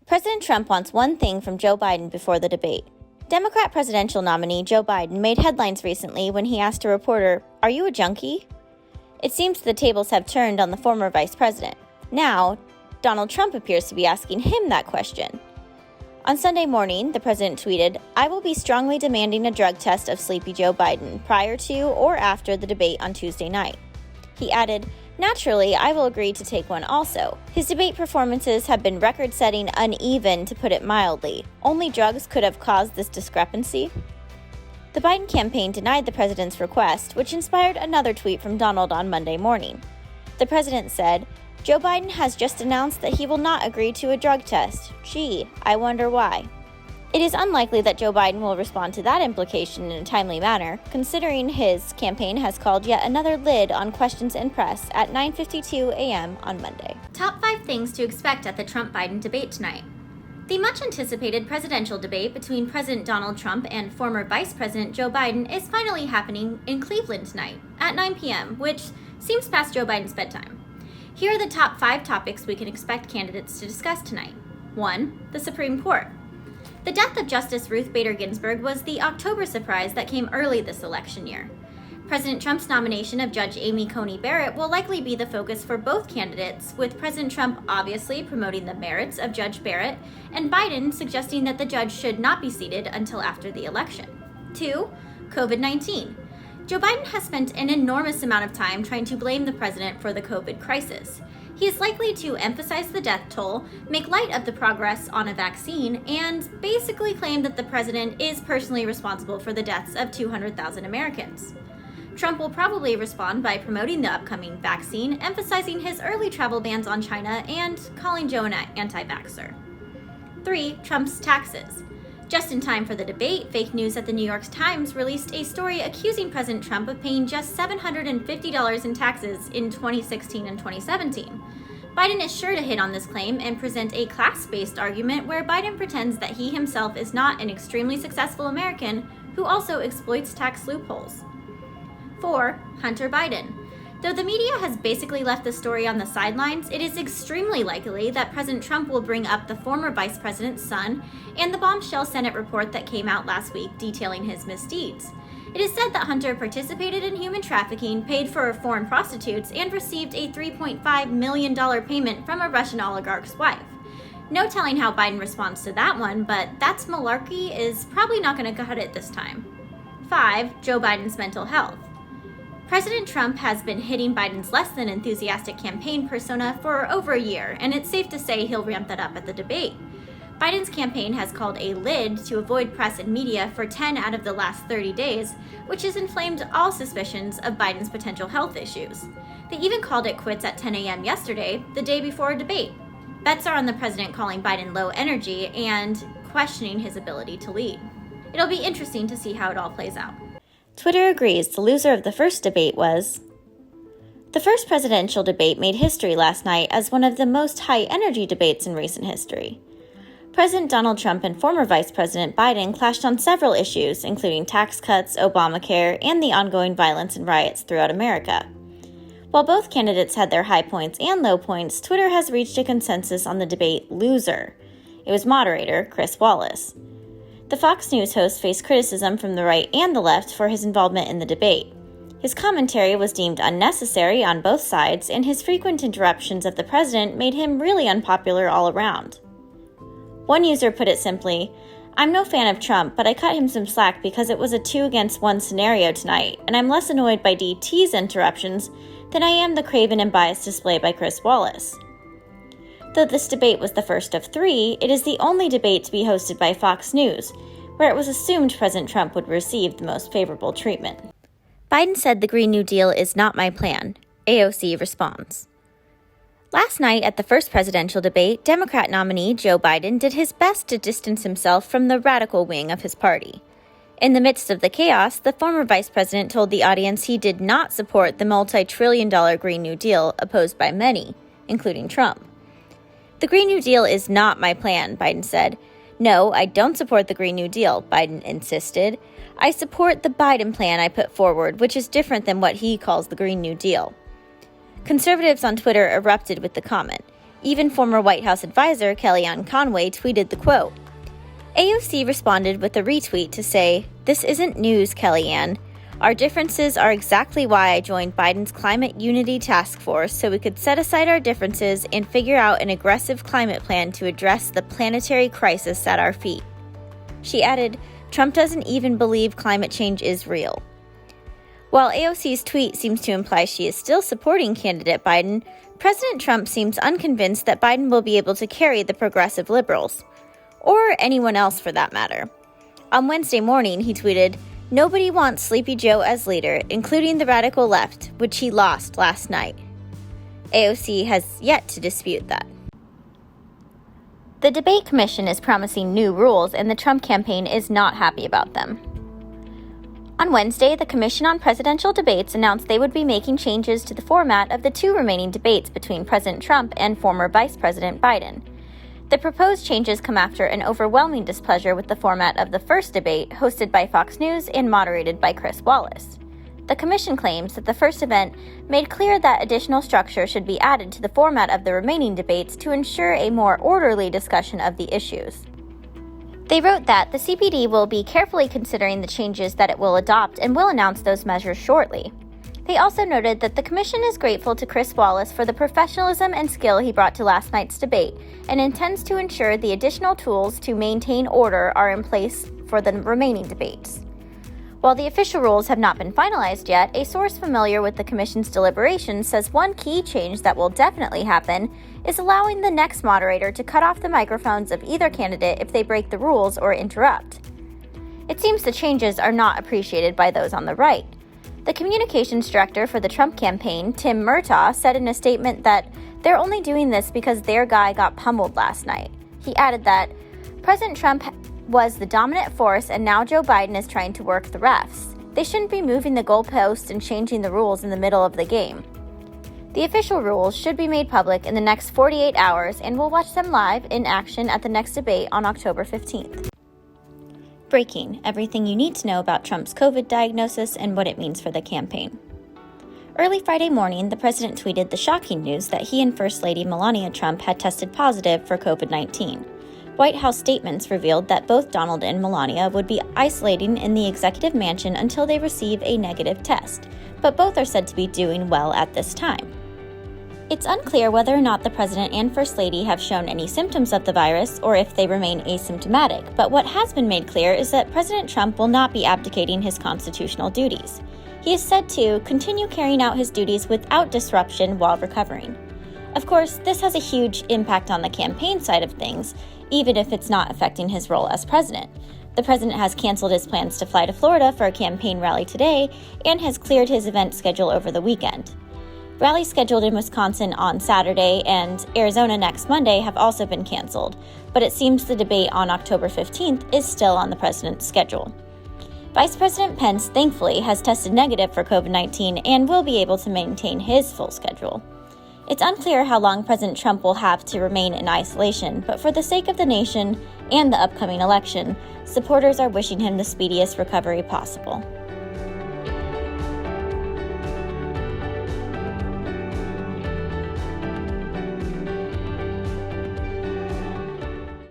President Trump wants one thing from Joe Biden before the debate. Democrat presidential nominee Joe Biden made headlines recently when he asked a reporter, "Are you a junkie?" It seems the tables have turned on the former vice president. Now, Donald Trump appears to be asking him that question. On Sunday morning, the president tweeted, "I will be strongly demanding a drug test of Sleepy Joe Biden prior to or after the debate on Tuesday night." He added, "Naturally, I will agree to take one also. His debate performances have been record-setting uneven, to put it mildly. Only drugs could have caused this discrepancy." The Biden campaign denied the president's request, which inspired another tweet from Donald on Monday morning. The president said, "Joe Biden has just announced that he will not agree to a drug test. Gee, I wonder why." It is unlikely that Joe Biden will respond to that implication in a timely manner, considering his campaign has called yet another lid on questions and press at 9:52 a.m. on Monday. Top 5 things to expect at the Trump-Biden debate tonight. The much-anticipated presidential debate between President Donald Trump and former Vice President Joe Biden is finally happening in Cleveland tonight at 9 p.m., which seems past Joe Biden's bedtime. Here are the top 5 topics we can expect candidates to discuss tonight. 1. The Supreme Court. The death of Justice Ruth Bader Ginsburg was the October surprise that came early this election year. President Trump's nomination of Judge Amy Coney Barrett will likely be the focus for both candidates, with President Trump obviously promoting the merits of Judge Barrett and Biden suggesting that the judge should not be seated until after the election. 2. COVID-19. Joe Biden has spent an enormous amount of time trying to blame the president for the COVID crisis. He is likely to emphasize the death toll, make light of the progress on a vaccine, and basically claim that the president is personally responsible for the deaths of 200,000 Americans. Trump will probably respond by promoting the upcoming vaccine, emphasizing his early travel bans on China, and calling Joe an anti-vaxxer. 3. Trump's taxes. Just in time for the debate, fake news at the New York Times released a story accusing President Trump of paying just $750 in taxes in 2016 and 2017. Biden is sure to hit on this claim and present a class-based argument where Biden pretends that he himself is not an extremely successful American who also exploits tax loopholes. 4. Hunter Biden. Though the media has basically left the story on the sidelines, it is extremely likely that President Trump will bring up the former vice president's son and the bombshell Senate report that came out last week detailing his misdeeds. It is said that Hunter participated in human trafficking, paid for foreign prostitutes, and received a $3.5 million payment from a Russian oligarch's wife. No telling how Biden responds to that one, but that's malarkey is probably not going to cut it this time. 5. Joe Biden's mental health. President Trump has been hitting Biden's less than enthusiastic campaign persona for over a year, and it's safe to say he'll ramp that up at the debate. Biden's campaign has called a lid to avoid press and media for 10 out of the last 30 days, which has inflamed all suspicions of Biden's potential health issues. They even called it quits at 10 a.m. yesterday, the day before a debate. Bets are on the president calling Biden low energy and questioning his ability to lead. It'll be interesting to see how it all plays out. Twitter agrees the loser of the first debate was. The first presidential debate made history last night as one of the most high-energy debates in recent history. President Donald Trump and former Vice President Biden clashed on several issues, including tax cuts, Obamacare, and the ongoing violence and riots throughout America. While both candidates had their high points and low points, Twitter has reached a consensus on the debate loser. It was moderator Chris Wallace. The Fox News host faced criticism from the right and the left for his involvement in the debate. His commentary was deemed unnecessary on both sides, and his frequent interruptions of the president made him really unpopular all around. One user put it simply, "I'm no fan of Trump, but I cut him some slack because it was a 2-against-1 scenario tonight, and I'm less annoyed by DT's interruptions than I am the craven and biased display by Chris Wallace." Though this debate was the first of 3, it is the only debate to be hosted by Fox News, where it was assumed President Trump would receive the most favorable treatment. Biden said the Green New Deal is not my plan. AOC responds. Last night at the first presidential debate, Democrat nominee Joe Biden did his best to distance himself from the radical wing of his party. In the midst of the chaos, the former vice president told the audience he did not support the multi-trillion-dollar Green New Deal opposed by many, including Trump. "The Green New Deal is not my plan," Biden said. "No, I don't support the Green New Deal," Biden insisted. "I support the Biden plan I put forward, which is different than what he calls the Green New Deal." Conservatives on Twitter erupted with the comment. Even former White House advisor Kellyanne Conway tweeted the quote. AOC responded with a retweet to say, "This isn't news, Kellyanne. Our differences are exactly why I joined Biden's Climate Unity Task Force, so we could set aside our differences and figure out an aggressive climate plan to address the planetary crisis at our feet." She added, "Trump doesn't even believe climate change is real." While AOC's tweet seems to imply she is still supporting candidate Biden, President Trump seems unconvinced that Biden will be able to carry the progressive liberals, or anyone else for that matter. On Wednesday morning, he tweeted, "Nobody wants Sleepy Joe as leader, including the radical left, which he lost last night." AOC has yet to dispute that. The debate commission is promising new rules, and the Trump campaign is not happy about them. On Wednesday, the Commission on Presidential Debates announced they would be making changes to the format of the two remaining debates between President Trump and former Vice President Biden. The proposed changes come after an overwhelming displeasure with the format of the first debate, hosted by Fox News and moderated by Chris Wallace. The commission claims that the first event made clear that additional structure should be added to the format of the remaining debates to ensure a more orderly discussion of the issues. They wrote that the CPD will be carefully considering the changes that it will adopt and will announce those measures shortly. They also noted that the commission is grateful to Chris Wallace for the professionalism and skill he brought to last night's debate and intends to ensure the additional tools to maintain order are in place for the remaining debates. While the official rules have not been finalized yet, a source familiar with the commission's deliberations says one key change that will definitely happen is allowing the next moderator to cut off the microphones of either candidate if they break the rules or interrupt. It seems the changes are not appreciated by those on the right. The communications director for the Trump campaign, Tim Murtaugh, said in a statement that they're only doing this because their guy got pummeled last night. He added that President Trump was the dominant force and now Joe Biden is trying to work the refs. They shouldn't be moving the goalposts and changing the rules in the middle of the game. The official rules should be made public in the next 48 hours, and we'll watch them live in action at the next debate on October 15th. Breaking: everything you need to know about Trump's COVID diagnosis and what it means for the campaign. Early Friday morning, the president tweeted the shocking news that he and First Lady Melania Trump had tested positive for COVID-19. White House statements revealed that both Donald and Melania would be isolating in the executive mansion until they receive a negative test, but both are said to be doing well at this time. It's unclear whether or not the president and First Lady have shown any symptoms of the virus or if they remain asymptomatic, but what has been made clear is that President Trump will not be abdicating his constitutional duties. He is said to continue carrying out his duties without disruption while recovering. Of course, this has a huge impact on the campaign side of things, even if it's not affecting his role as president. The president has canceled his plans to fly to Florida for a campaign rally today and has cleared his event schedule over the weekend. Rallies scheduled in Wisconsin on Saturday and Arizona next Monday have also been canceled, but it seems the debate on October 15th is still on the president's schedule. Vice President Pence, thankfully, has tested negative for COVID-19 and will be able to maintain his full schedule. It's unclear how long President Trump will have to remain in isolation, but for the sake of the nation and the upcoming election, supporters are wishing him the speediest recovery possible.